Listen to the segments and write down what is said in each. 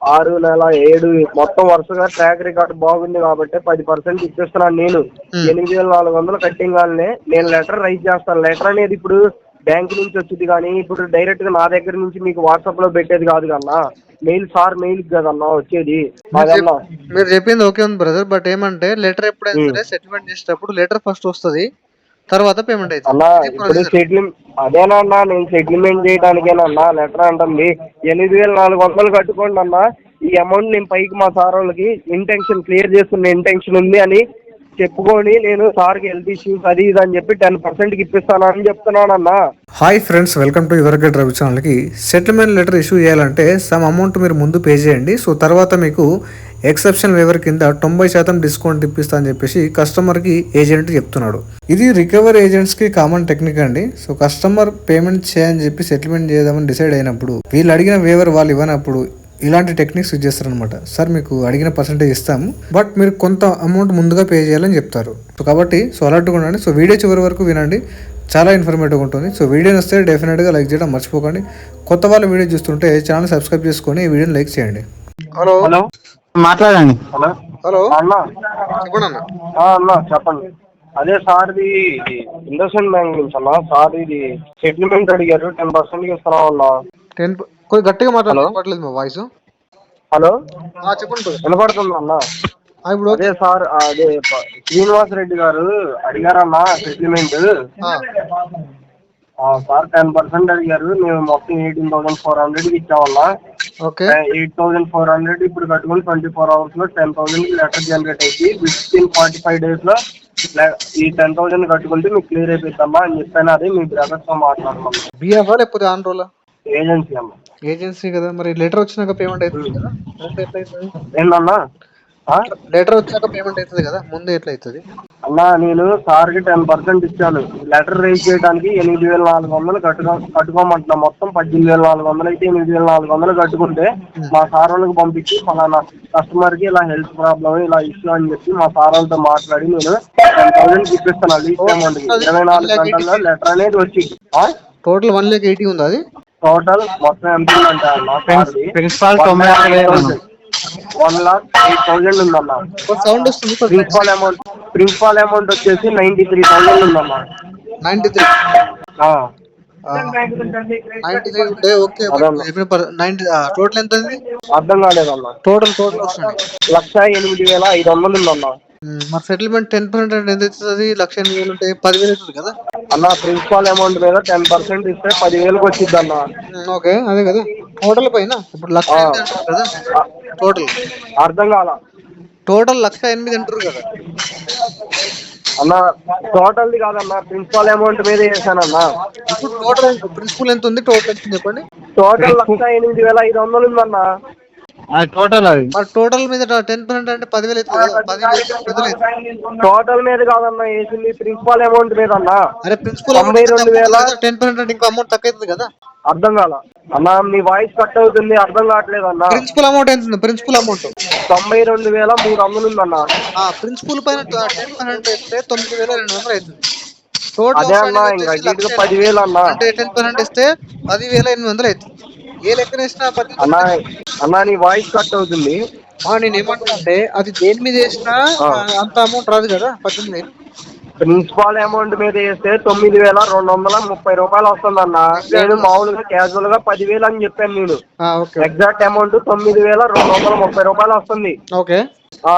6 నెల 7 మొత్తం వరుసగా ట్రాక్ రికార్డ్ బాగుంది కాబట్టి 10% ఇచ్చేస్తున్నాను నేను. 8,400 కట్టింగానే నేను లెటర్ రైజ్ చేస్తాను. లెటర్ అనేది ఇప్పుడు బ్యాంక్ నుంచి వచ్చింది కానీ ఇప్పుడు డైరెక్ట్ గా నా దగ్గర నుంచి మీకు వాట్సాప్ లో పెట్టేది కాదు కన్నా. మెయిల్ కదన్నా వచ్చేది అదన్నా. మీరు చెప్పింది ఓకే ఉంది బ్రదర్, బట్ ఏమంటే లెటర్ ఎప్పుడైనా సరే సెటిల్మెంట్ చేసేటప్పుడు లెటర్ ఫస్ట్ వస్తుంది, తర్వాత పేమెంట్ అన్నా ఇప్పుడు అవుతుంది. అదేనన్నా నేను సెటిల్మెంట్ చేయడానికేనన్నా లెటర్ అంటుంది. 8,400 కట్టుకోండి అన్నా, ఈ అమౌంట్ నేను పైకి మా సార్ వాళ్ళకి ఇంటెన్షన్ క్లియర్ చేసుకున్న ఇంటెన్షన్ ఉంది అని చెప్పుకొని నేను సార్కి హెల్త్ ఇష్యూస్ అది ఇది అని చెప్పి 10% ఇప్పిస్తానని చెప్తున్నానన్నా. Hi friends, welcome to your guide Ravi ఛానల్కి. సెటిల్మెంట్ లెటర్ ఇష్యూ చేయాలంటే సమ్ అమౌంట్ మీరు ముందు పే చేయండి. సో తర్వాత మీకు ఎక్సెప్షన్ వేవర్ కింద 90% డిస్కౌంట్ ఇప్పిస్తా అని చెప్పేసి కస్టమర్కి ఏజెంట్ చెప్తున్నాడు. ఇది రికవర్ ఏజెంట్స్కి కామన్ టెక్నిక్ అండి. సో కస్టమర్ పేమెంట్ చేయని చెప్పి సెటిల్మెంట్ చేద్దామని డిసైడ్ అయినప్పుడు వీళ్ళు అడిగిన వేవర్ వాళ్ళు ఇవ్వనప్పుడు ఇలాంటి టెక్నిక్స్ యూజ్ చేస్తారనమాట. సార్ మీకు అడిగిన పర్సెంటేజ్ ఇస్తాము, బట్ మీరు కొంత అమౌంట్ ముందుగా పే చేయాలని చెప్తారు. సో కాబట్టి అలర్ట్గా ఉండండి. సో వీడియో చివరి వరకు వినండి, చాలా ఇన్ఫర్మేటివ్గా ఉంటుంది. సో వీడియో వస్తే డెఫినెట్గా లైక్ చేయడం మర్చిపోకండి. కొత్త వాళ్ళు వీడియో చూస్తుంటే ఛానల్ సబ్స్క్రైబ్ చేసుకొని వీడియోని లైక్ చేయండి. హలో హలో మాట్లాడండి. హలో హలో అన్నా చెప్పండి అన్న. అన్నా చెప్పండి. అదే సార్ది ఇండస్ఇండ్ బ్యాంక్ నుంచి అన్నా. సార్ ఇది సెటిల్మెంట్ అడిగారు, 10% ఇస్తున్నాం అన్నా. 10 కొంచెం గట్టిగా మాట్లాడలేదు మా వాయిస్. హలో చెప్పండి వినపడుతుంది అన్న. ఇప్పుడు అదే సార్ అదే శ్రీనివాస్ రెడ్డి గారు అడిగారన్నా సెటిల్మెంట్. సార్ 10% అడిగారు, మేము మొత్తం 18,400 ఇచ్చామన్నా. ఓకే 8,400 ఇప్పుడు కట్టుకుని 24 hours లో 10,000 లెటర్ జనరేట్ అయ్యి వితిన్ 45 days లో ఈ 10,000 కట్టుకుంటే మీకు క్లియర్ అయిపోతామా అని చెప్పాను. అదే మీ బ్రదర్స్ తో మాట్లాడుతున్నాం. బిఎఫ్ఆ లేకపోతే ఆన్ రోలా? ఏజెన్సీ అమ్మా. ఏజెన్సీ కదా, మరి లెటర్ వచ్చినాక పేమెంట్ అవుతుంది కదా, ముందు ఎట్లా అవుతుంది? ఏందన్నా లెటర్ వచ్చాక పేమెంట్ అవుతుంది కదా, ముందు ఎట్లా అవుతుంది అన్నా? నేను సార్కి 10% ఇచ్చాను. లెటర్ రైజ్ చేయడానికి 8,400 కట్టుకోమంటున్నా. మొత్తం 18,400 అయితే 8,400 కట్టుకుంటే మా సార్ వాళ్ళకి పంపించి ఫలానా కస్టమర్కి ఇలా హెల్త్ ప్రాబ్లమ్ ఇలా ఇష్యూ అని చెప్పి మా సార్ వాళ్ళతో మాట్లాడి నేను 10,000 ఇప్పిస్తాను. లీస్ట్ అమౌంట్కి 24 గంటల్లో లెటర్ అనేది వచ్చి టోటల్ 1,80,000 ఉంది. అది టోటల్ మొత్తం ఎంత ఉందంటే అన్న ప్రిన్సిపాల్ 90,000 1,08,000 ఉందన్న. సౌండ్ వస్తుంది. ప్రిన్సిపాల్ అమౌంట్ వచ్చేసి 93,000 ఉందన్న. 93 ఉంటే ఓకే. టోటల్ ఎంత ఉంది? అర్థం కాలేదన్న. టోటల్ వస్తుంది 1,08,500 ఉందన్న. మరి సెటిల్మెంట్ 10% ఎంత అవుతుంది? 1,08,000 ఉంటే 10,000 అవుతుంది కదా అన్న. ప్రిన్సిపాల్ అమౌంట్ మీద 10% ఇస్తే 10,000కి వచ్చింది అన్న. ఓకే అదే కదా టోటల్ పైన. ఇప్పుడు 1,08,000 అంటారు కదా టోటల్. అర్థం కాల. టోటల్ 1,08,000 అంటారు కదా అన్న. టోటల్ది కాదన్న, ప్రిన్సిపాల్ అమౌంట్ మీద వేసానన్న. ఇప్పుడు టోటల్ ప్రిన్సిపల్ ఎంత ఉంది? టోటల్ ఎంత చెప్పండి. టోటల్ 1,08,500 ఉందన్న. టోటల్ అది. మరి టోటల్ మీద 10% అంటే 10,000 అవుతుంది. టోటల్ మీద కాదన్న వేసింది, ప్రిన్సిపాల్ అమౌంట్ మీద అన్న. అరే ప్రిన్సిపల్ 92,000. 10% అంటే ఇంకో అమౌంట్ తక్కువ అవుతుంది కదా. అర్థం కాల అన్న, మీ వాయిస్ కట్ అవుతుంది, అర్థం కావట్లేదు అన్న. ప్రిన్సిపల్ అమౌంట్ ఎంత ఉంది? ప్రిన్సిపల్ అమౌంట్ 92,300 ఉందన్న. ప్రిన్సిపల్ పైన 10% ఇస్తే 9,200 అవుతుంది. టోటల్ అదే అన్న, ఇంకా 10,000 అన్న. అంటే 10% ఇస్తే 10,800 అవుతుంది. ఏ లెక్కన ఇచ్చినా అన్న నీ వాయిస్ కట్ అవుతుంది. నేను ఏమంటా అంటే అది దేని మీద వేసినా అంత అమౌంట్ రాదు కదా. 18,000 ప్రిన్సిపాల్ అమౌంట్ మీద వేస్తే 9,230 రూపాయలు వస్తుందన్న. నేను మామూలుగా క్యాజువల్ గా 10,000 అని చెప్పాను. నేను ఎగ్జాక్ట్ అమౌంట్ 9,230 రూపాయలు వస్తుంది. ఓకే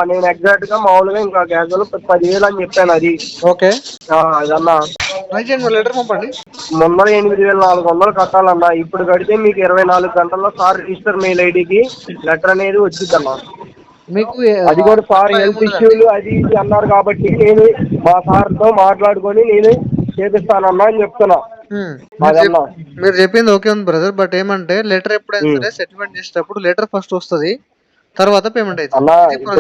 నేను ఎగ్జాక్ట్ గా మామూలుగా ఇంకా క్యాజువల్ 10,000 అని చెప్పాను. అది ఓకే అదన్నా. లెటర్ పంపండి. ముందర 8,400 కట్టాలన్నా. ఇప్పుడు కడితే మీకు 24 గంటల్లో సార్ రిజిస్టర్ మెయిల్ ఐడికి లెటర్ అనేది వచ్చిందన్న. మీకు అది కూడా సార్ హెల్త్ ఇష్యూలు అది ఇది అన్నారు కాబట్టి నేను మా సార్తో మాట్లాడుకొని నేను చేపిస్తానన్నా అని చెప్తున్నా. మీరు చెప్పింది ఓకే ఉంది బ్రదర్, బట్ ఏమంటే లెటర్ ఎప్పుడైనా సరే సెటిల్మెంట్ చేసేటప్పుడు లెటర్ ఫస్ట్ వస్తుంది, తర్వాత పేమెంట్ అవుతుంది అన్నా. ఇప్పుడు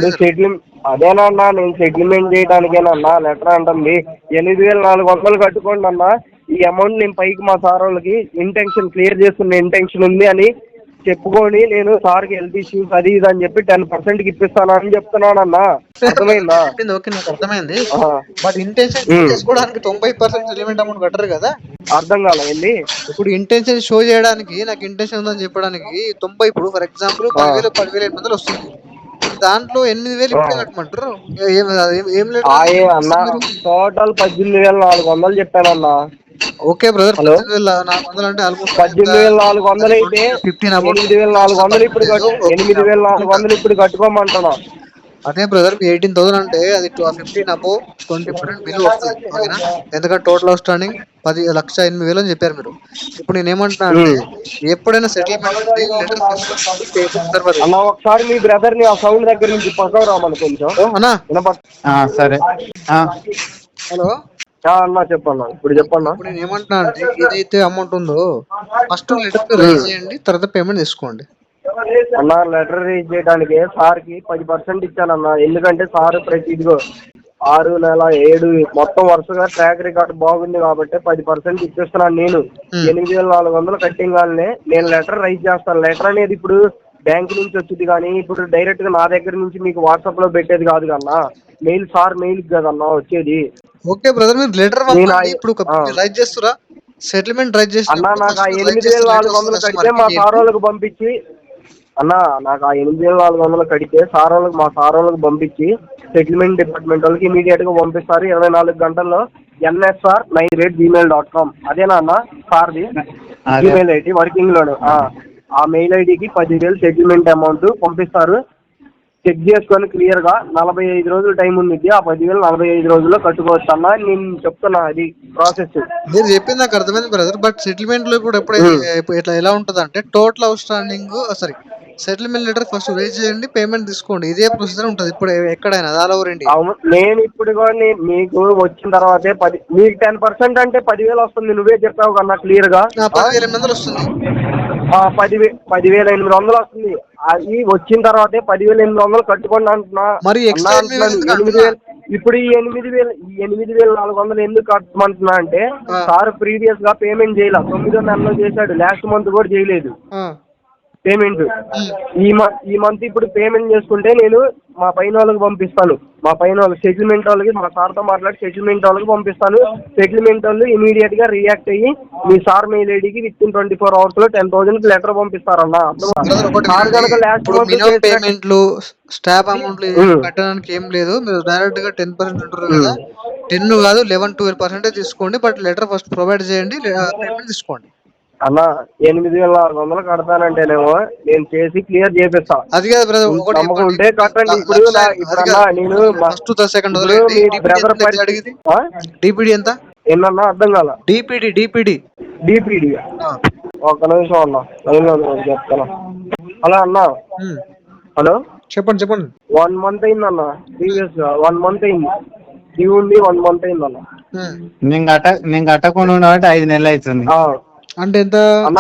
అదేనన్నా నేను సెటిల్మెంట్ చేయడానికేనన్నా లెటర్ అంటుంది. 8,400 కట్టుకోండి అన్నా, ఈ అమౌంట్ నేను పైకి మా సార్ వాళ్ళకి ఇంటెన్షన్ క్లియర్ చేసుకున్న ఇంటెన్షన్ ఉంది అని చెప్పుకొని నేను సార్కి హెల్త్ ఇష్యూస్ అది ఇది అని చెప్పి 10% ఇప్పిస్తాను అని చెప్తున్నానన్నా. అర్థమైందా? ఓకే, నాకు అర్థమైంది. ఆ. బట్ ఇంటెన్షన్ చేసుకోవడానికి 90% సెటిల్మెంట్ అమౌంట్ కట్టరు కదా. అర్థం కాల ఏంది? ఇప్పుడు ఇంటెన్షన్ షో చేయడానికి, నాకు ఇంటెన్షన్ ఉందని చెప్పడానికి 90, ఇప్పుడు ఫర్ ఎగ్జాంపుల్ 10,800 వస్తుంది, దాంట్లో 8,000 ఇప్పుడే కట్టమంటారు. ఏం లేదు అన్న టోటల్ 18,400 చెప్పానన్నా. ఓకే బ్రదర్, హలో 18,400 అంటే ఆల్మోస్ట్ 18,400 అయితే 8,400 ఇప్పుడు 8,400 ఇప్పుడు కట్టుకోమంటున్నా. అదే బ్రదర్, 18,000 అంటే అది 15 అబోవ్ 20% బిల్ వస్తుంది. ఓకేనా? ఎందుకంటే టోటల్ అవుట్ స్టాండింగ్ 10,08,000 అని చెప్పారు మీరు. ఇప్పుడు నేను ఏమంటున్నా అంటే, ఎప్పుడైనా సెటిల్మెంట్ లెటర్ అన్న ఒకసారి మీ బ్రదర్ ని ఆ సౌండ్ దగ్గర నుంచి పక్కకు రామని కొంచెం అన్నా. సరే. హలో అన్న చెప్పన్నా. ఇప్పుడు చెప్పన్నా. ఇప్పుడు నేను ఏమంటున్నా అంటే, ఏదైతే అమౌంట్ ఉందో ఫస్ట్ లెటర్ రైజ్ చేయండి, తర్వాత పేమెంట్ తీసుకోండి. అన్న లెటర్ రీడ్ చేయడానికి సార్కి 10% ఇచ్చానన్న. ఎందుకంటే సార్ ప్రతి ఇదిగో 6 నెల 7 మొత్తం వరుసగా ట్రాక్ రికార్డ్ బాగుంది కాబట్టి 10% ఇచ్చేస్తున్నాను నేను. 8,400 కట్టింగానే నేను లెటర్ రైజ్ చేస్తాను. లెటర్ అనేది ఇప్పుడు బ్యాంక్ నుంచి వచ్చింది కానీ ఇప్పుడు డైరెక్ట్ గా నా దగ్గర నుంచి మీకు వాట్సాప్ లో పెట్టేది కాదు కన్నా. మెయిల్ సార్ మెయిల్ కదన్నా వచ్చేది. ఓకే బ్రదర్, మీరు లెటర్ ఇప్పుడు రైజ్ చేస్తురా? సెటిల్మెంట్ రైజ్ చేసి అన్న నాకు ఆ 8,400 కడితే మా సార్ వాళ్ళకి పంపించి నాకు ఆ 8,400 కడితే మా సార్ వాళ్ళకి పంపించి సెటిల్మెంట్ డిపార్ట్మెంట్ వాళ్ళకి ఇమీడియట్ గా పంపిస్తారు 24 గంటల్లో. nsr9@gmail.com అదేనా అన్న సార్ది జీమెయిల్ ఐడి వర్కింగ్ లోను. ఆ మెయిల్ ఐడికి 10,000 సెటిల్మెంట్ అమౌంట్ పంపిస్తారు. చెక్ చేసుకొని క్లియర్ గా 45 రోజులు టైం ఉంది. ఆ 10,000 45 రోజుల్లో కట్టుకోవచ్చు అన్న. నేను చెప్తున్నా అది ప్రాసెస్. మీరు చెప్పింది నాకు అర్థమైంది బ్రదర్. బట్ సెటిల్మెంట్ లో కూడా ఎప్పుడైతే ఎలా ఉంటుంది అంటే, total outstanding settlement letter first raise చేయండి, పేమెంట్ తీసుకోండి. ఇదే ప్రొసీజర్ ఉంటుంది ఇప్పుడు ఎక్కడైనా ఆల్ ఓవర్ ఇండియా. నేను ఇప్పుడు కూడా మీకు వచ్చిన తర్వాతే మీకు 10% అంటే 10,000 వస్తుంది. నువ్వే చెప్పావు కన్నా క్లియర్ గా. 10,800 వస్తుంది. 10,800 వస్తుంది. అది వచ్చిన తర్వాతే 10,800 కట్టుకోండి అంటున్నా. మరి ఇప్పుడు ఈ 8,400 ఎందుకు కట్టమంటున్నా అంటే, సార్ ప్రీవియస్ గా పేమెంట్ చేయలే. 9వ నెలలో చేశాడు, లాస్ట్ మంత్ కూడా చేయలేదు పేమెంట్. ఈ మంత్ ఇప్పుడు పేమెంట్ చేసుకుంటే నేను మా పైన వాళ్ళకి పంపిస్తాను. మా పైన వాళ్ళకి సెటిల్మెంట్ వాళ్ళకి మా సార్తో మాట్లాడి సెటిల్మెంట్ వాళ్ళకి పంపిస్తాను. సెటిల్మెంట్ వాళ్ళు ఇమీడియట్ గా రియాక్ట్ అయ్యి మీ సార్ మెయిల్ ఐడికి విత్ ఇన్ 24 hours లో 10,000 లెటర్ పంపిస్తారన్నా. పేమెంట్లు స్టాప్ అమౌంట్లు కట్టడానికి ఏం లేదు. మీరు డైరెక్ట్ గా 10% అంటారు కదా, 10 కాదు 11-12% తీసుకోండి. బట్ లెటర్ ఫస్ట్ ప్రొవైడ్ చేయండి, పేమెంట్ తీసుకోండి. అన్న 8,400 కడతానంటేనేమో నేను చేసి క్లియర్ చేపిస్తా. అది కాదు బ్రదర్, నమ్మకం ఉంటే కట్టండి. ఇప్పుడు నేను ఫస్ట్ సెకండ్ డిపిడి ఎంత ఏంటన్నా అర్థం కాల. డిపిడి ఒక్క నిమిషం అన్న చెప్తాను. హలో అన్న. హలో చెప్పండి. 1 month అయింది అన్న. ప్రీవియస్ 1 month అయింది. డ్యూ ఉంది 1 month అయింది అన్న. నేను కట్టకుండా 5 నెలలు అవుతుంది. అంటే ఎంత అన్న?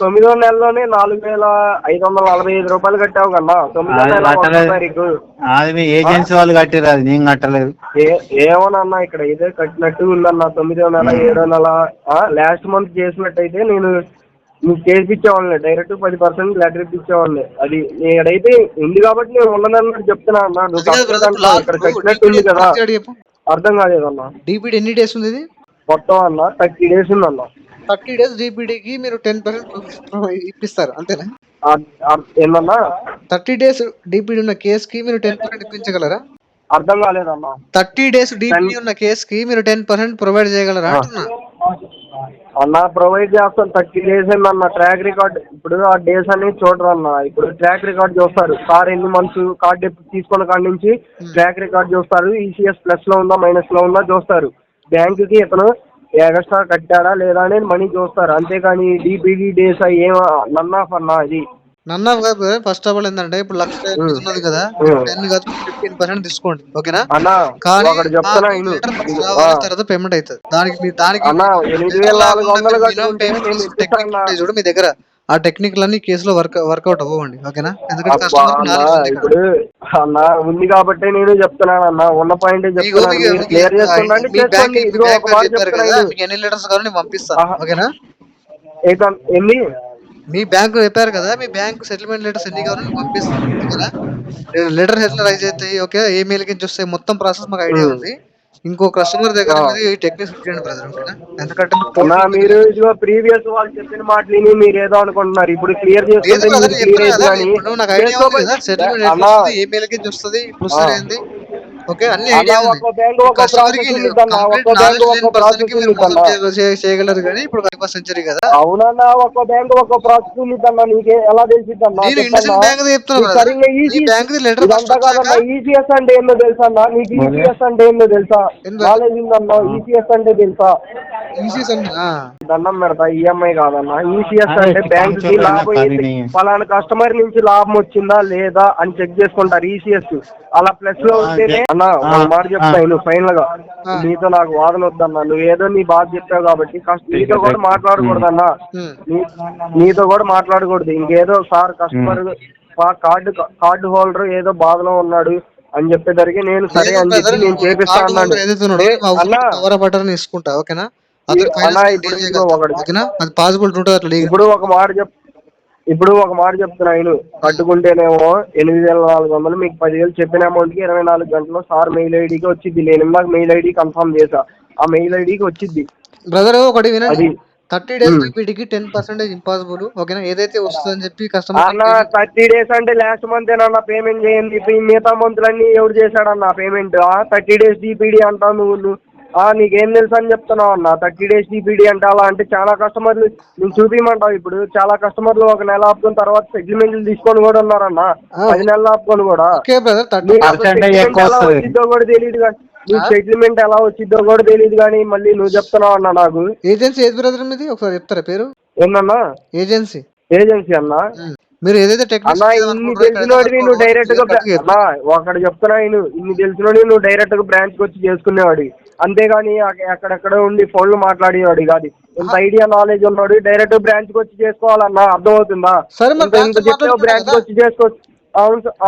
9వ నెలలోనే 4,545 రూపాయలు కట్టావు కన్నా. 9వ నెల అది ఏజెన్సీ వాళ్ళు కట్టిరు, అది నేను కట్టలేదు. ఏమోనన్నా ఇక్కడ ఇదే కట్టినట్టు ఉందన్న. 9వ నెల 7వ నెల లాస్ట్ మంత్ చేసినట్టయితే నేను మీకు చేసిచ్చేవాళ్ళని. Direct 10% letter ఇప్పించేవాళ్ళని. అది నేనైతే ఉంది కాబట్టి నేను ఉండనన్నట్టు చెప్తున్నా అన్న. నువ్వు ఇక్కడ కట్టినట్టు ఉంది కదా. అర్థం కాలేదన్న. డిపిడి ఎన్ని డేస్ ఉంది మొత్తం అన్న? 30 days ఉందన్న. 30 days డిపిడికి మీరు 10% ఇప్పిస్తారు అంతేనా? ఏందన్నా? 30 days డిపిడి ఉన్న కేసుకి మీరు 10% ఇప్పించగలరా? అర్థం కాలేదన్న. 30 days డిపిడి ఉన్న కేసుకి మీరు 10% ప్రొవైడ్ చేయగలరా అంటున్నా అన్న. ప్రొవైడ్ చేస్తాను. 30 days అన్న. ట్రాక్ రికార్డ్ ఇప్పుడు ఆ డేస్ అనేది చూడరు అన్న. ఇప్పుడు ట్రాక్ రికార్డ్ చూస్తారు. సార్ ఎన్ని మంత్స్ కార్డు తీసుకున్న కాడి నుంచి ట్రాక్ రికార్డ్ చూస్తారు. ఈసీఎస్ ప్లస్ లో ఉందా మైనస్ లో ఉందా చూస్తారు. బ్యాంకుకి ఇతను ఎక్స్ట్రా కట్టాడా లేదా అనేది మనీ చూస్తారు. అంతేకాని డిపిడి డేస్ ఏం నన్ ఆఫ్ అన్న. ఇది నన్ ఆఫ్ కాదు. ఫస్ట్ ఆఫ్ ఆల్ ఏంటంటే, ఇప్పుడు 1,00,000 ఉన్నది కదా, 10 కాదు 15% తీసుకోండి. ఓకేనా? కానీ తర్వాత పేమెంట్ అవుతుంది. దానికి అన్న 8,400 చూడు మీ దగ్గర. ఆ టెక్నికల్ అన్ని కేసులో వర్కౌట్ అవ్వండి. ఓకేనా? ఎందుకంటే ఇప్పుడు అన్న ఉంది కాబట్టి నేను చెప్తున్నాను అన్న. ఉన్న పాయింట్ చెప్తున్నాను. క్లియర్ చేసుకోండి. ఎన్ని లీటర్స్ కావాలని పంపిస్తాను. ఓకేనా? ఎన్ని మీ బ్యాంకు చెప్పారు కదా, మీ బ్యాంకు సెటిల్మెంట్ లెటర్స్ ఎన్ని కావాలో నేను పంపిస్తాను, ఓకేనా? లెటర్ ఎట్లా రైజ్ అవుతాయి, ఓకే, ఏ మెయిల్ కింద వస్తాయి, మొత్తం ప్రాసెస్ మాకు ఐడియా ఉంది. ఇంకో కస్టమర్ దగ్గర మీది టెక్నిక్స్ చేయండి బ్రదర్, ఓకేనా? ఎందుకంటే మీకు అన్నా టోటల్ మీరు ఇదిగో ప్రీవియస్ వాళ్ళు చెప్పిన మాటలు మీరు ఏదో అనుకుంటున్నారు. ఇప్పుడు క్లియర్ లేదు చేసుకుంటే బ్రదర్, మీరు నేను క్లియర్ చెప్తున్నా అయితే కదా, కానీ ఇప్పుడు నాకు ఐడియా ఉంది కదా సెటిల్మెంట్ ఎట్లా అన్నా వస్తుంది, ఏ మెయిల్ కింద వస్తుంది, ప్రొసీజర్ ఏంది, ఓకే, అన్ని అన్నా ఐడియా ఉంది. ఒక్కో బ్యాంకు ఒక్కో కస్టమర్ కి ప్రాసెస్ ఉండిద్దన్నా, కంప్లీట్ ఒక్కో బ్యాంకు నాలెడ్జ్ లేని ఒక్కో పర్సన్ కి ప్రాసెస్ మీరు మోసం ఉండిద్దన్నా. చేయగలరు, కానీ ఇప్పుడు 21st సెంచరీ కదా. అవునన్నా ఒక్కో బ్యాంకు ఒక్కో ప్రాసెస్ ఉండిద్దన్నా. నీకే ఎలా తెలిసిద్దన్నా నేను చెప్పన్నా. ఇండస్ఇండ్ బ్యాంక్ చెప్తున్నా నీకు బ్రదర్, సరిగ్గా మీ బ్యాంక్ ది లెటర్ ఫస్ట్ ఇదంతా వచ్చాక కాదన్నా. ఈసీఎస్ అంటే ఏందో తెలుసా అన్నా? నీకు ఈసీఎస్ అంటే ఏందో తెలుసా? నాలెడ్జ్ ఉందన్నా. ఈసీఎస్ అంటే తెలుసా? ఈసీ దండం పెడతా, ఈఎంఐ కాదన్నా. ఈసీఎస్ అంటే బ్యాంక్ కి లాభం ఏంటి, ఫలానా కస్టమర్ నుంచి లాభం వచ్చిందా లేదా అని చెక్ చేసుకుంటారు. ఈసీఎస్ అలా ప్లస్ లో ఉంటేనే అన్న ఒక మాట చెప్తాను ఫైనల్ గా. నీతో నాకు వాదన వద్దన్నా. నువ్వు ఏదో నీ బాధ చెప్పావు కాబట్టి నీతో కూడా మాట్లాడకూడదన్నా. నీతో కూడా మాట్లాడకూడదు. ఇంకేదో సార్ కస్టమర్ కార్డు హోల్డర్ ఏదో బాధలో ఉన్నాడు అని చెప్పేసరికి నేను సరే అని చెప్పి నేను చేపిస్తా అన్నాను. అన్నా తీసుకుంటా, ఓకేనా? అతను అన్నా ఫైనాన్స్ ఇప్పుడు డీల్ ఇదిగో చేయగలుగుతాడు, ఒకటి ఓకేనా? అది పాసిబుల్ ఉంటుంది అట్లా legal. ఇప్పుడు ఒక మాట చెప్తున్నా నేను. కట్టుకుంటేనేమో 8,400, మీకు 10,000 చెప్పిన అమౌంట్కి 24 గంటల్లో సార్ మెయిల్ ఐడికి వచ్చింది. నేను ఇందాక మెయిల్ ఐడి కన్ఫర్మ్ చేశా. ఆ మెయిల్ ఐడికి వచ్చింది. బ్రదర్ ఒకటి వినండి, అది 30 days DPDకి 10% ఇంపాసిబుల్, ఓకేనా? ఏదైతే వస్తుందని చెప్పి అన్న కస్టమర్ 30 days అంటే లాస్ట్ మంత్ ఏనన్నా పేమెంట్ చేయండి. మిగతా మంత్లన్నీ ఎవరు చేశాడన్న పేమెంట్? 30 days DPD అంటావు నువ్వు. నీకేం తెలుసు అని చెప్తున్నావు అన్న. 30 days DPD అంటే అలా అంటే చాలా కస్టమర్లు నేను చూపించమంటావు. ఇప్పుడు చాలా కస్టమర్లు 1 నెల ఆపుకున్న తర్వాత సెటిల్మెంట్లు తీసుకొని కూడా ఉన్నారన్న. 10 నెలలు ఆపుకొని కూడా. ఓకే బ్రదర్, ఎలా వచ్చిద్దో కూడా తెలియదు కానీ, నీకు సెటిల్మెంట్ ఎలా వచ్చిద్దో కూడా తెలియదు కానీ మళ్ళీ నువ్వు చెప్తున్నావు అన్న నాకు. ఏజెన్సీ ఏది బ్రదర్ మీది, ఒకసారి చెప్తారా పేరు? ఏందన్నా? ఏజెన్సీ అన్న. మీరు ఏదైతే అన్నా ఇన్ని తెలిసినోడివి నువ్వు డైరెక్ట్ గా అన్నా ఒకటి చెప్తున్నా ఇన్ని తెలిసినోడివి నువ్వు డైరెక్ట్ గా బ్రాంచ్ కి వచ్చి చేసుకునేవాడి. అంతేగాని ఎక్కడెక్కడ ఉండి ఫోన్లు మాట్లాడేవాడు కాదు. ఇంత ఐడియా నాలెడ్జ్ ఉన్నాడు డైరెక్ట్ బ్రాంచ్ కి వచ్చి చేసుకోవాలన్నా. అర్థమవుతుందా? ఇంత చెప్పావు బ్రాంచ్ కి వచ్చి చేసుకోవచ్చు.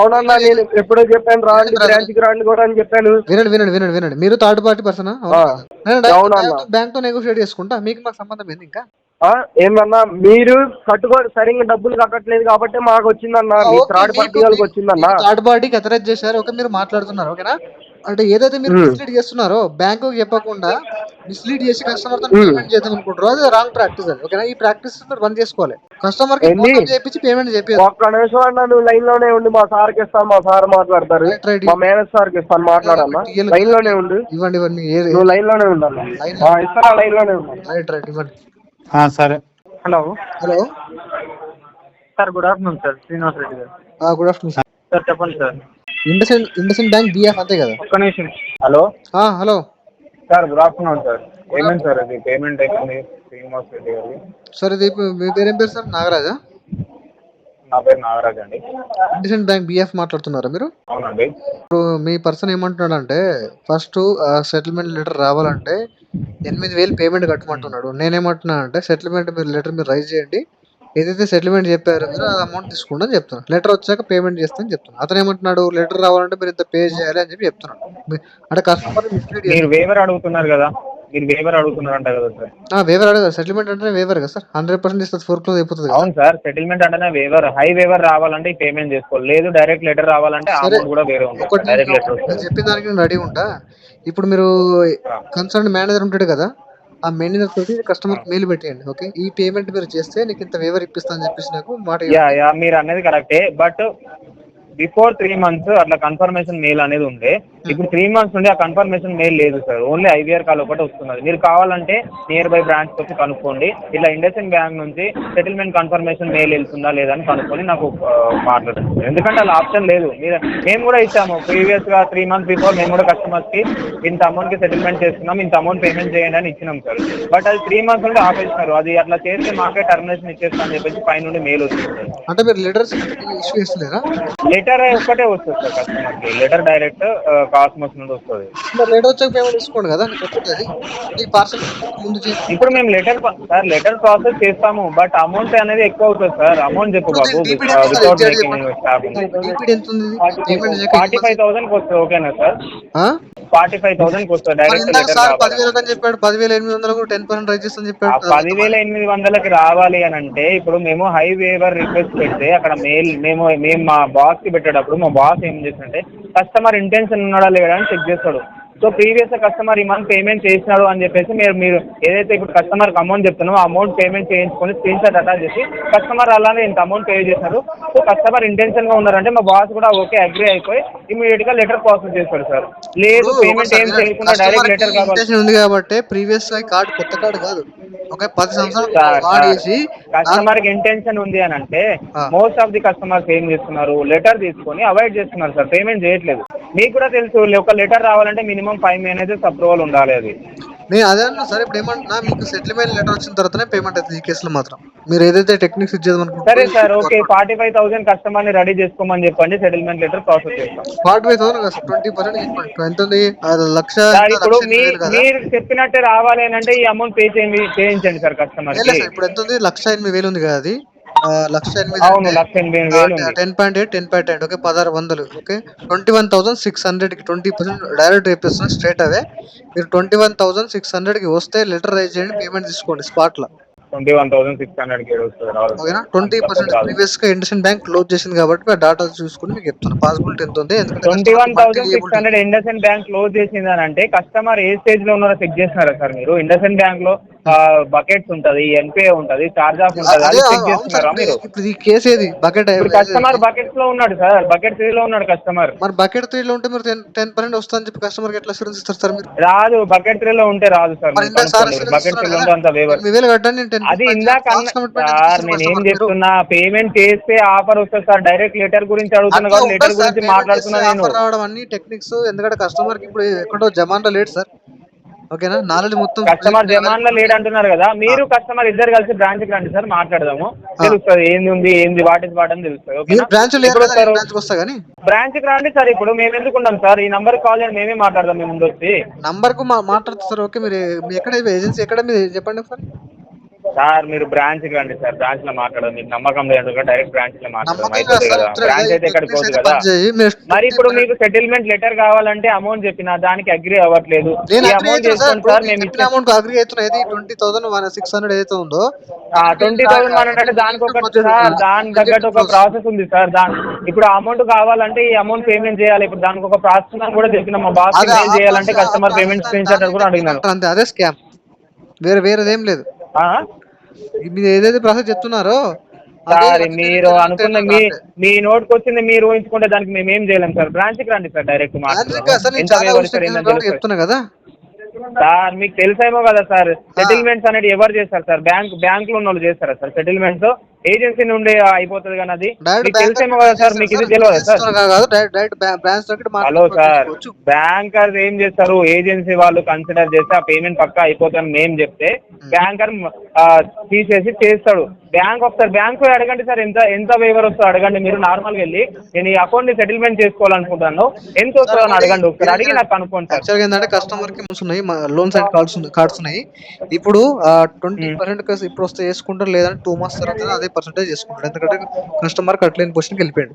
అవునన్నా, నేను ఎప్పుడో చెప్పాను రాండి బ్రాంచ్ కి రాండి కూడా అని చెప్పాను. వినండి, మీరు థర్డ్ పార్టీ పర్సన్? అవునన్నా. బ్యాంక్ తో నెగోషియేట్ చేసుకుంటా, మీకు మాకు సంబంధం ఏంది ఇంకా? ఏందన్నా మీరు సరిగ్గా డబ్బులు కట్టట్లేదు కాబట్టి మాకు వచ్చిందన్నా. మీ థర్డ్ పార్టీ వాళ్ళకి వచ్చిందన్నా. థర్డ్ పార్టీకి అథరైజ్ చేశారు, ఓకే, మీరు మాట్లాడుతున్నారు, ఓకేనా? అంటే ఏదైతే మీరు మిస్లీడ్ చేస్తున్నారో, బ్యాంకు చెప్పకుండా మిస్లీడ్ చేసి కస్టమర్ తో పేమెంట్ చేద్దాం అనుకుంటారో, అది రాంగ్ ప్రాక్టీస్ అది, ఓకేనా? ఈ ప్రాక్టీస్ బంద్ చేసుకోవాలి. కస్టమర్ కి చేపించి పేమెంట్ చేయాలి. ఒక్క నిమిషం అన్నా నువ్వు లైన్ లోనే ఉండి మా సార్కి ఇస్తాను. మా సార్ మాట్లాడతారు. మా మేనేజర్ సార్కి ఇస్తాను, మాట్లాడన్నా. లైన్ లోనే ఉండు. ఇవ్వండి నువ్వు లైన్ లోనే ఉండాలి. ఇస్తారా? లైన్ లోనే ఉండాలి. రైట్ ఇవ్వండి. సరే. Hello sir, good afternoon sir. Srinivas Reddy గారు. గుడ్ ఆఫ్టర్నూన్ సార్ చెప్పండి సార్. ఇండస్ఇండ్ బ్యాంక్ బిఎఫ్ అంతే కదా? ఒక్క నిమిషం. Hello hello sir, good afternoon sir. ఏమైంది సార్ అది పేమెంట్ అయిపోయింది శ్రీనివాస్ రెడ్డి గారి. సార్ ఇది మీ పేరేం పేరు సార్? నాగరాజా? నా పేరు నాగరాజ్ అండి. ఇండస్ఇండ్ బ్యాంక్ బిఎఫ్ మాట్లాడుతున్నారా మీరు? అవునండి. ఇప్పుడు మీ పర్సన్ ఏమంటున్నాడంటే ఫస్ట్ సెటిల్మెంట్ లెటర్ రావాలంటే 8,000 పేమెంట్ కట్టమంటున్నాడు. నేనేమంటున్నా అంటే సెటిల్మెంట్ లెటర్ మీరు రైజ్ చేయండి, ఏదైతే సెటిల్మెంట్ చెప్పారో మీరు ఆ అమౌంట్ తీసుకోండి అని చెప్తున్నాను. లెటర్ వచ్చాక పేమెంట్ చేస్తాను చెప్తున్నాను. అతను ఏమంటున్నాడు, లెటర్ రావాలంటే మీరు ఇంత పే చేయాలి అని చెప్పి చెప్తున్నాడు. అంటే కస్టమర్ మిస్లీడ్ మీరు వేవర్ అడుగుతున్నారు కదా, మీరు వేవర్ అడుగుతున్నారంట కదా సార్? వేవర్ అడగదు, సెటిల్మెంట్ అంటే వేవర్ కదా సార్. 100% ఇస్తుంది, ఫోర్క్లోజ్ అయిపోతుంది. అవును సార్, సెటిల్మెంట్ అంటేనే వేవర్. హై వేవర్ రావాలంటే ఈ పేమెంట్ చేసుకోవాలి. లేదు డైరెక్ట్ లెటర్ రావాలంటే అమౌంట్ కూడా వేరే ఉంటుంది. డైరెక్ట్ లెటర్ వస్తుంది. చెప్పిన దానికి నేను రెడీ ఉంటా. ఇప్పుడు మీరు కన్సర్న్ మేనేజర్ ఉంటాడు కదా, ఆ మేనేజర్ తోటి కస్టమర్ మెయిల్ పెట్టేయండి, ఓకే, ఈ పేమెంట్ మీరు చేస్తే నీకు ఇంత వేవర్ ఇప్పిస్తా అని చెప్పేసి నాకు మాట. మీరు అనేది కరెక్టే, బట్ బిఫోర్ 3 months అట్లా కన్ఫర్మేషన్ మెయిల్ అనేది ఉండే. ఇప్పుడు 3 months నుండి ఆ కన్ఫర్మేషన్ మెయిల్ లేదు సార్. ఓన్లీ ఐవీఆర్ కాల్ ఒకటి వస్తున్నది. మీరు కావాలంటే నియర్ బై బ్రాంచ్ వచ్చి కనుక్కోండి. ఇట్లా ఇండస్ఇండ్ బ్యాంక్ నుంచి సెటిల్మెంట్ కన్ఫర్మేషన్ మెయిల్ వెళ్తుందా లేదా అని కనుక్కొని నాకు మాట్లాడండి. ఎందుకంటే అలా ఆప్షన్ లేదు. మేము కూడా ఇచ్చాము ప్రీవియస్ గా 3 months బిఫోర్. మేము కూడా కస్టమర్స్ కి ఇంత అమౌంట్ కి సెటిల్మెంట్ చేస్తున్నాం, ఇంత అమౌంట్ పేమెంట్ చేయండి అని ఇచ్చినాం సార్. బట్ అది 3 months నుండి ఆపేసినారు. అది అట్లా చేస్తే మాకే టర్మినేషన్ ఇచ్చేస్తా అని చెప్పేసి పై నుండి మెయిల్ వచ్చింది. అంటే మీరు లెటర్స్ ఇష్యూ చేస్తలేరా? లెటర్ ఒక్కటే వస్తుంది సార్ కస్టమర్ కి, లెటర్ డైరెక్ట్ కాస్మోస్ నుండి వస్తుంది. మరి లేట్ వచ్చాక పేమెంట్ తీసుకోండి కదా, నీకు వచ్చింది అది ఈ పార్సల్ ముందు చేసి. ఇప్పుడు మేము లెటర్ ప్రాసెస్ చేస్తాము, బట్ అమౌంట్ అనేది ఎక్కువ అవుతుంది సార్. అమౌంట్ చెప్పు బాబు, DPD ఎంత సార్ వితౌట్ ఇచ్చాడు మేకింగ్ స్టార్టింగ్. DPD ఎంత ఉంది పేమెంట్ చేయక 45,000 వస్తుంది. ఓకేనా సార్? 45,000 వస్తుంది డైరెక్ట్ ఇందాక లెటర్ సార్ రావాలి. 10,000 అని చెప్పాడు, 10,800 10% రైజ్ చేస్తా అని ఆ చెప్పాడు. 10,800కి రావాలి అని అంటే ఇప్పుడు మేము హై వేవర్ రిక్వెస్ట్ పెడితే అక్కడ మేము మా బాస్ కి పెట్టేటప్పుడు మా బాస్ ఏం చేస్తుంటే కస్టమర్ ఇంటెన్షన్ ఉన్నాడా లేడా అని చెక్ చేస్తాడు. సో ప్రీవియస్ కస్టమర్ ఈ మంత్ పేమెంట్ చేసినాడు అని చెప్పేసి మీరు ఏదైతే ఇప్పుడు కస్టమర్కి అమౌంట్ చెప్తున్నామో అమౌంట్ పేమెంట్ చేయించుకొని స్క్రీన్ షాట్ అటాచ్ చేసి కస్టమర్ అలానే ఇంత అమౌంట్ పే చేశారు, సో కస్టమర్ ఇంటెన్షన్ గా ఉన్నారంటే మా బాస్ కూడా ఓకే అగ్రీ అయిపోయి ఇమీడియట్ గా లెటర్ ప్రాసెస్ చేస్తాడు సార్. లేదు పేమెంట్ ఏం చేయకుండా డైరెక్ట్ లెటర్ కావాలి ఉంది కాబట్టి ప్రీవియస్ కార్డ్ కొత్త కార్డు కాదు, ఓకే 10 సంవత్సరాలు వాడేసి కస్టమర్ కి ఇంటెన్షన్ ఉంది అని అంటే మోస్ట్ ఆఫ్ ది కస్టమర్స్ ఏం చేస్తున్నారు, లెటర్ తీసుకొని అవాయిడ్ చేస్తున్నారు సార్, పేమెంట్ చేయట్లేదు. మీకు కూడా తెలుసు ఒక లెటర్ రావాలంటే మినిమం 5 మేనేజర్స్ అప్రూవల్ ఉండాలి. అది నేను అదే అన్నా సార్. ఇప్పుడు ఏమంటున్నా, మీకు సెటిల్మెంట్ లెటర్ వచ్చిన తర్వాతనే పేమెంట్ అవుతుంది ఈ కేసులో మాత్రం. మీరు ఏదైతే టెక్నిక్స్ ఇచ్చేది సరే సార్, ఓకే 45,000 కస్టమర్ ని రెడీ చేసుకోమని చెప్పండి, సెటిల్మెంట్ లెటర్ ప్రాసెస్ చేస్తాం. 45,000 కదా సార్, 20% ఎంత ఉంది? లక్ష. ఇప్పుడు మీరు చెప్పినట్టే రావాలి అని అంటే ఈ అమౌంట్ చేయించండి సార్ కస్టమర్ కి. ఇప్పుడు ఎంత ఉంది? 1,08,000 ఉంది కదా అది. 1,08,000 అవును, 1,08,000 10.8 10.8 ఓకే 1,600 ఓకే 21,600 కి 20% డైరెక్ట్ వేపిస్తున్నా స్ట్రేట్ అవే. మీరు 21,600 కి వస్తే లెటర్ రైజ్ చేయండి, పేమెంట్ తీసుకోండి స్పాట్ లో. 21,600 వస్తుంది. ఓకేనా? 20% ప్రీవియస్ గా ఇండస్ఇండ్ బ్యాంక్ క్లోజ్ చేసింది కాబట్టి ఆ డాటా చూసుకుని మీకు చెప్తాను పాసిబిలిటీ ఎంత ఉంది. 21,600 ఇండస్ఇండ్ బ్యాంక్ క్లోజ్ చేసింది అని అంటే కస్టమర్ ఏ స్టేజ్ లో ఉన్నారో చెక్ చేస్తున్నారా సార్ మీరు? ఇండస్ఇండ్ బ్యాంక్ లో బకెట్స్ ఉంటది, ఎన్పిఏ ఉంటది, చార్జ్ ఆఫ్ ఉంటది, అది చెక్ చేస్తున్నారా మీరు? ఇప్పుడు ఈ కేసు ఏది బకెట్? కస్టమర్ బకెట్స్ లో ఉన్నాడు సార్, బకెట్ 3 లో ఉన్నాడు కస్టమర్. మరి బకెట్ 3 లో ఉంటే మీరు 10% వస్తుందని చెప్పి కస్టమర్ కి ఎట్లా అష్యూరెన్స్ ఇస్తారు సార్ మీరు? రాదు, బకెట్ 3 లో ఉంటే రాదు సార్. బకెట్ 3 లో ఉంటే అంత వేవర్. అది ఇందాక సార్ నేను ఏం చెప్తున్నా, పేమెంట్ చేస్తే ఆఫర్ వస్తుంది సార్. డైరెక్ట్ లెటర్ గురించి అడుగుతున్నా కాబట్టి లెటర్ గురించి మాట్లాడుతున్నా నేను. రావడం అన్ని టెక్నిక్స్, ఎందుకంటే కస్టమర్ కి ఇప్పుడు ఎక్కడో జమాన్ లో లేట్ సార్, ఓకేనా? నాలెడ్జ్ మొత్తం కస్టమర్ జమాన్ లో లేడు అంటున్నారు కదా, మీరు కస్టమర్ ఇద్దరు కలిసి బ్రాంచ్ కి రండి సార్, మాట్లాడదాము, తెలుస్తుంది ఏంది ఉంది ఏంది వాట్ ఇస్ వాట్ అని తెలుస్తుంది. బ్రాంచ్ కి రండి సార్, ఇప్పుడు మేము ఎందుకు ఉన్నాం సార్, ఈ నంబర్ కాల్ చేయండి, మేమే మాట్లాడదాం. మేము ముందు వచ్చి నంబర్ కు మాట్లాడుతుంది సార్. ఓకే, మీరు ఎక్కడ ఏజెన్సీ ఎక్కడ మీరు చెప్పండి సార్. సార్ మీరు బ్రాంచ్ కి రండి సార్, బ్రాంచ్ లో మాట్లాడదాం. మీకు నమ్మకం లేదు డైరెక్ట్ బ్రాంచ్ లో మాట్లాడదాం అయిపోతుంది కదా, బ్రాంచ్ అయితే ఎక్కడికి పోదు కదా. మరి ఇప్పుడు మీకు సెటిల్మెంట్ లెటర్ కావాలంటే అమౌంట్ చెప్పిన దానికి అగ్రీ అవ్వట్లేదు. ఈ అమౌంట్ చేసుకోండి సార్, మేము ఇచ్చిన అమౌంట్ అగ్రీ అవుతున్నది 20,600 ఏదైతే ఉందో 20,000 అంటే దానికి ఒక సార్ దాని తగ్గట్టు ఒక ప్రాసెస్ ఉంది సార్. ఇప్పుడు అమౌంట్ కావాలంటే ఈ అమౌంట్ పేమెంట్ చేయాలి. ఇప్పుడు దానికి ఒక ప్రాసెస్ అని కూడా చెప్పిన మా బాస్ మెయిల్ చేయాలంటే కస్టమర్ పేమెంట్ స్క్రీన్ షాట్ కూడా అడిగినాను. అంతే, అదే స్కామ్, వేరేదేం లేదు. మీరు ఏదైతే ప్రాసెస్ చెప్తున్నారో సార్, మీరు అనుకున్న మీ నోట్కి వచ్చింది మీరు ఊహించుకుంటే దానికి మేము ఏం చేయలేం సార్. బ్రాంచ్ కి రండి సార్, డైరెక్ట్ చెప్తున్నా కదా సార్. మీకు తెలుసేమో కదా సార్, సెటిల్మెంట్స్ అనేది ఎవరు చేస్తారు సార్? బ్యాంక్ లో ఉన్న వాళ్ళు చేస్తారా సార్ సెటిల్మెంట్స్? ఏజెన్సీ నుండి అయిపోతుంది కానీ అది మీకు తెలిసేమో కదా సార్, మీకు ఇది తెలియదు సార్. హలో సార్, బ్యాంకర్ ఏం చేస్తారు, ఏజెన్సీ వాళ్ళు కన్సిడర్ చేస్తే ఆ పేమెంట్ పక్కా అయిపోతుందని మేము చెప్తే బ్యాంకర్ తీసేసి చేస్తాడు. బ్యాంక్ ఒకసారి బ్యాంక్ అడగండి సార్, ఎంత వేవర్ వస్తుందో అడగండి. మీరు నార్మల్గా వెళ్ళి నేను ఈ అకౌంట్ ని సెటిల్మెంట్ చేసుకోవాలనుకుంటాను, ఎంత వస్తుందో అని అడగండి ఒకసారి, అడిగి నాకు కనుక్కోండి సార్. ఏంటంటే కస్టమర్ కి ఉన్నాయి లోన్స్ అండ్ కార్డ్స్ ఉన్నాయి. ఇప్పుడు 20% ఇప్పుడు వస్తే చేసుకుంటారు, లేదంటే 2 months తర్వాత అదే పర్సెంటేజ్ చేసుకుంటాడు. ఎందుకంటే కస్టమర్ కట్టలేని పొజిషన్కి వెళ్ళిపోయాడు.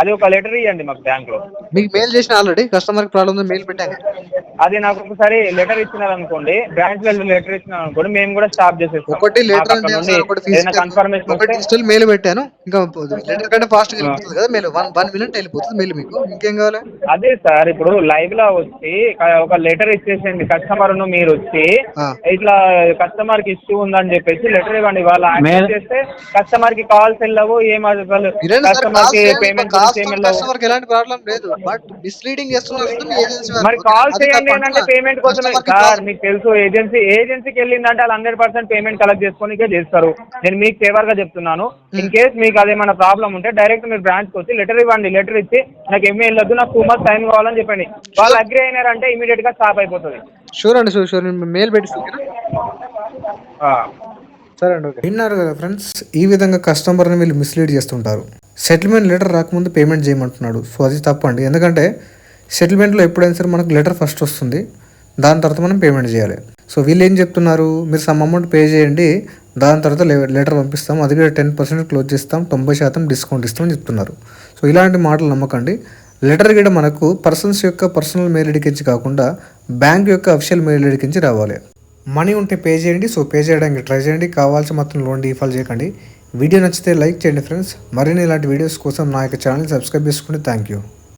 అది ఒక లెటర్ ఇవ్వండి మాకు బ్యాంక్ లో. మీకు మెయిల్ చేసిన ఆల్రెడీ కస్టమర్ కి ప్రాబ్లమ్ మెయిల్ పెట్టాను. అది నాకు ఒకసారి లెటర్ ఇచ్చినారనుకోండి, బ్రాంచ్ లో లెటర్ ఇచ్చినారనుకోండి, మేము కూడా స్టాప్ చేసేస్తాం. ఒకటి లెటర్ కన్ఫర్మేషన్ మెయిల్ పెట్టాను, ఇంకా లెటర్ కంటే ఫాస్ట్ గా వెళ్ళిపోతుంది కదా మెయిల్, 1 minute వెళ్ళిపోతుంది మెయిల్. మీకు ఇంకేం కావాలి? అదే సార్, ఇప్పుడు లైవ్ లో వచ్చి ఒక లెటర్ ఇచ్చేసేయండి కస్టమర్ ను, మీరు వచ్చి ఇట్లా కస్టమర్ కి ఇష్యూ ఉందని చెప్పేసి లెటర్ ఇవ్వండి. వాళ్ళు యాక్సెప్ట్ చేస్తే కస్టమర్ కి కాల్స్ వెళ్ళవు, ఏం కస్టమర్ కి పేమెంట్ ఎలాంటి ప్రాబ్లం లేదు. బట్ మిస్లీడింగ్ చేస్తున్నారు మరి కాల్ చేయండి అంటే పేమెంట్ కోసమే సార్. మీకు తెలుసు ఏజెన్సీకి వెళ్ళిందంటే వాళ్ళు 100% పేమెంట్ కలెక్ట్ చేసుకొని చేస్తారు. నేను మీకు ఫేవర్ గా చెప్తున్నాను. ఇన్ కేస్ మీకు అదేమైనా ప్రాబ్లం ఉంటే డైరెక్ట్ మీరు బ్రాంచ్ కి వచ్చి లెటర్ ఇవ్వండి. లెటర్ ఇచ్చి నాకు ఎంఏ వద్దు, నాకు 2 months టైం కావాలని చెప్పండి. వాళ్ళు అగ్రీ అయినారంటే ఇమీడియట్ గా స్టాప్ అయిపోతుంది. షూర్ అండి, షూర్ మెయిల్ పెట్టి విన్నారు కదా ఫ్రెండ్స్, ఈ విధంగా కస్టమర్ని వీళ్ళు మిస్లీడ్ చేస్తుంటారు. సెటిల్మెంట్ లెటర్ రాకముందు పేమెంట్ చేయమంటున్నాడు. సో అది తప్పండి. ఎందుకంటే సెటిల్మెంట్లో ఎప్పుడైనా సరే మనకు లెటర్ ఫస్ట్ వస్తుంది, దాని తర్వాత మనం పేమెంట్ చేయాలి. సో వీళ్ళు ఏం చెప్తున్నారు, మీరు సమ్ అమౌంట్ పే చేయండి, దాని తర్వాత లెటర్ పంపిస్తాం, అది కూడా 10% క్లోజ్ చేస్తాం, 90% డిస్కౌంట్ ఇస్తామని చెప్తున్నారు. సో ఇలాంటి మాటలు నమ్మకండి. లెటర్ కూడా మనకు పర్సన్స్ యొక్క పర్సనల్ మెయిల్ ఐడికి కాకుండా బ్యాంక్ యొక్క అఫిషియల్ మెయిల్ ఐడికి రావాలి. మనీ ఉంటే పే చేయండి. సో పే చేయడానికి ట్రై చేయండి. కావాల్సిన మాత్రం లోన్ డీఫాల్ట్ చేయకండి. వీడియో నచ్చితే లైక్ చేయండి ఫ్రెండ్స్. మరిన్ని ఇలాంటి వీడియోస్ కోసం నా యొక్క ఛానల్ సబ్స్క్రైబ్ చేసుకోండి. Thank you.